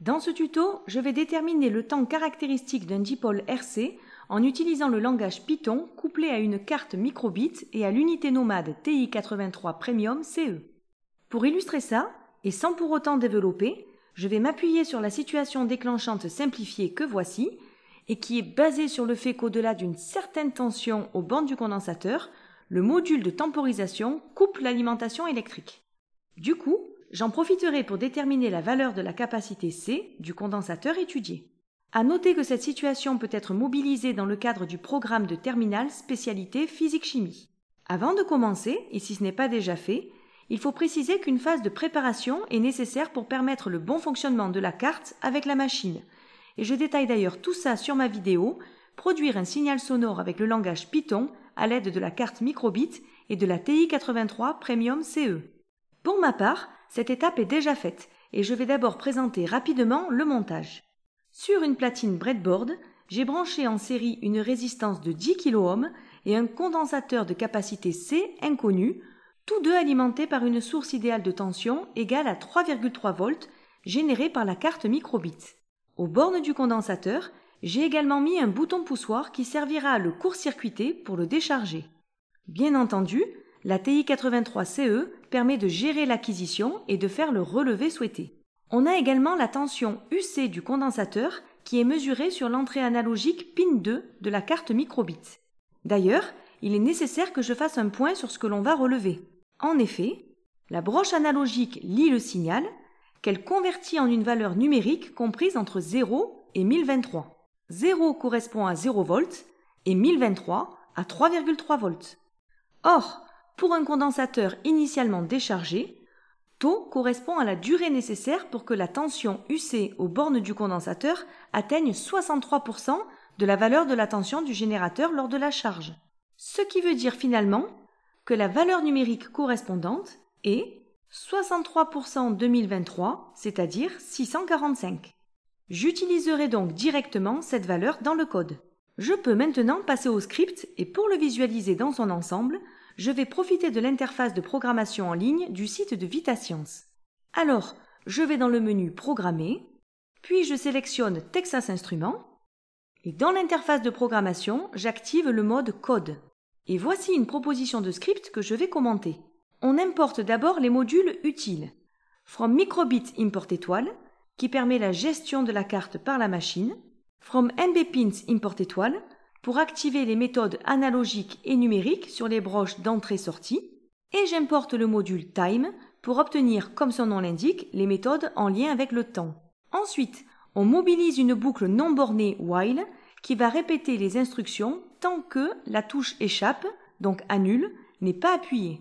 Dans ce tuto, je vais déterminer le temps caractéristique d'un dipôle RC en utilisant le langage Python couplé à une carte microbit et à l'unité nomade TI-83 Premium CE. Pour illustrer ça, et sans pour autant développer, je vais m'appuyer sur la situation déclenchante simplifiée que voici et qui est basée sur le fait qu'au-delà d'une certaine tension aux bornes du condensateur, le module de temporisation coupe l'alimentation électrique. Du coup, j'en profiterai pour déterminer la valeur de la capacité C du condensateur étudié. À noter que cette situation peut être mobilisée dans le cadre du programme de terminale spécialité physique-chimie. Avant de commencer, et si ce n'est pas déjà fait, il faut préciser qu'une phase de préparation est nécessaire pour permettre le bon fonctionnement de la carte avec la machine. Et je détaille d'ailleurs tout ça sur ma vidéo, produire un signal sonore avec le langage Python à l'aide de la carte microbit et de la TI-83 Premium CE. Pour ma part, cette étape est déjà faite et je vais d'abord présenter rapidement le montage. Sur une platine breadboard, j'ai branché en série une résistance de 10 kΩ et un condensateur de capacité C inconnu, tous deux alimentés par une source idéale de tension égale à 3,3 volts générée par la carte microbit. Aux bornes du condensateur, j'ai également mis un bouton poussoir qui servira à le court-circuiter pour le décharger. Bien entendu, la TI-83 CE permet de gérer l'acquisition et de faire le relevé souhaité. On a également la tension UC du condensateur qui est mesurée sur l'entrée analogique PIN 2 de la carte microbit. D'ailleurs, il est nécessaire que je fasse un point sur ce que l'on va relever. En effet, la broche analogique lit le signal, qu'elle convertit en une valeur numérique comprise entre 0 et 1023. 0 correspond à 0 volts et 1023 à 3,3 volts. Or, pour un condensateur initialement déchargé, τ correspond à la durée nécessaire pour que la tension UC aux bornes du condensateur atteigne 63% de la valeur de la tension du générateur lors de la charge. Ce qui veut dire finalement que la valeur numérique correspondante est 63% 2023, c'est-à-dire 645. J'utiliserai donc directement cette valeur dans le code. Je peux maintenant passer au script et pour le visualiser dans son ensemble, je vais profiter de l'interface de programmation en ligne du site de VitaScience. Alors, je vais dans le menu Programmer, puis je sélectionne Texas Instruments, et dans l'interface de programmation, j'active le mode Code. Et voici une proposition de script que je vais commenter. On importe d'abord les modules utiles. From microbit import étoile, qui permet la gestion de la carte par la machine. From mbpins import étoile, pour activer les méthodes analogiques et numériques sur les broches d'entrée-sortie. Et j'importe le module time pour obtenir, comme son nom l'indique, les méthodes en lien avec le temps. Ensuite, on mobilise une boucle non bornée while qui va répéter les instructions tant que la touche échappe, donc annule, n'est pas appuyée.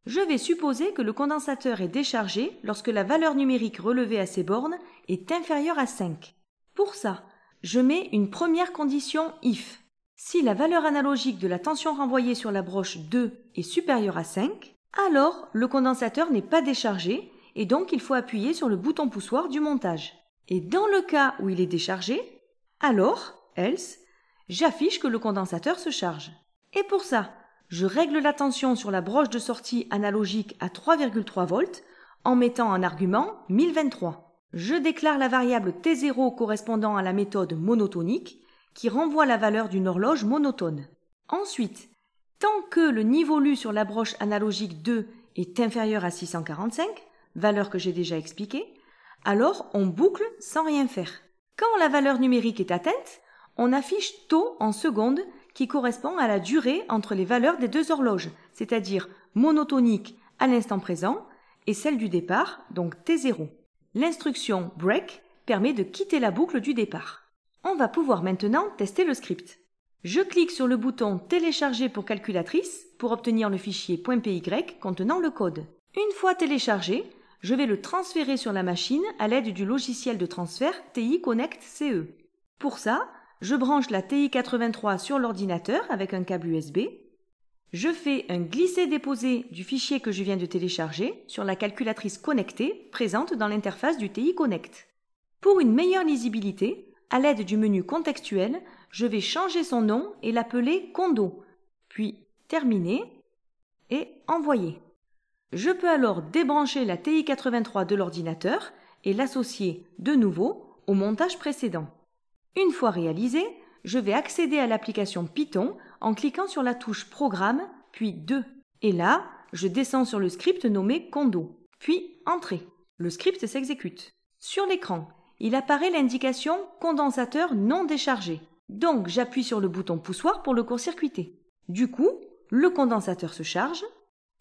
Je vais supposer que le condensateur est déchargé lorsque la valeur numérique relevée à ces bornes est inférieure à 5. Pour ça, je mets une première condition if. Si la valeur analogique de la tension renvoyée sur la broche 2 est supérieure à 5, alors le condensateur n'est pas déchargé et donc il faut appuyer sur le bouton poussoir du montage. Et dans le cas où il est déchargé, alors, else, j'affiche que le condensateur se charge. Et pour ça, je règle la tension sur la broche de sortie analogique à 3,3 volts en mettant en argument 1023. Je déclare la variable T0 correspondant à la méthode monotonique qui renvoie la valeur d'une horloge monotone. Ensuite, tant que le niveau lu sur la broche analogique 2 est inférieur à 645, valeur que j'ai déjà expliquée, alors on boucle sans rien faire. Quand la valeur numérique est atteinte, on affiche taux en secondes qui correspond à la durée entre les valeurs des deux horloges, c'est-à-dire monotonique à l'instant présent et celle du départ, donc T0. L'instruction break permet de quitter la boucle du départ. On va pouvoir maintenant tester le script. Je clique sur le bouton télécharger pour calculatrice pour obtenir le fichier .py contenant le code. Une fois téléchargé, je vais le transférer sur la machine à l'aide du logiciel de transfert TI Connect CE. Pour ça, je branche la TI-83 sur l'ordinateur avec un câble USB. Je fais un glisser-déposer du fichier que je viens de télécharger sur la calculatrice connectée présente dans l'interface du TI Connect. Pour une meilleure lisibilité, à l'aide du menu contextuel, je vais changer son nom et l'appeler Condo, puis terminer et envoyer. Je peux alors débrancher la TI-83 de l'ordinateur et l'associer de nouveau au montage précédent. Une fois réalisé, je vais accéder à l'application Python en cliquant sur la touche Programme, puis 2. Et là, je descends sur le script nommé Condo, puis Entrée. Le script s'exécute. Sur l'écran, il apparaît l'indication condensateur non déchargé. Donc, j'appuie sur le bouton poussoir pour le court-circuiter. Du coup, le condensateur se charge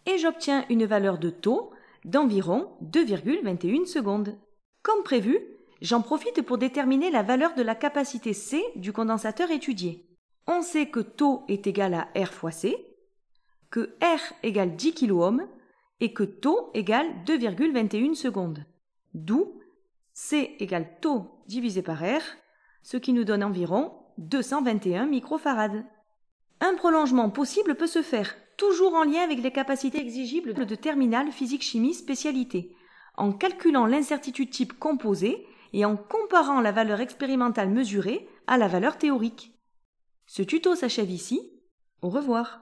et j'obtiens une valeur de taux d'environ 2,21 secondes. Comme prévu, j'en profite pour déterminer la valeur de la capacité C du condensateur étudié. On sait que taux est égal à R fois C, que R égale 10 kΩ et que taux égale 2,21 secondes. D'où C égale taux divisé par R, ce qui nous donne environ 221 microfarads. Un prolongement possible peut se faire, toujours en lien avec les capacités exigibles de terminal physique-chimie spécialité, en calculant l'incertitude type composé et en comparant la valeur expérimentale mesurée à la valeur théorique. Ce tuto s'achève ici. Au revoir.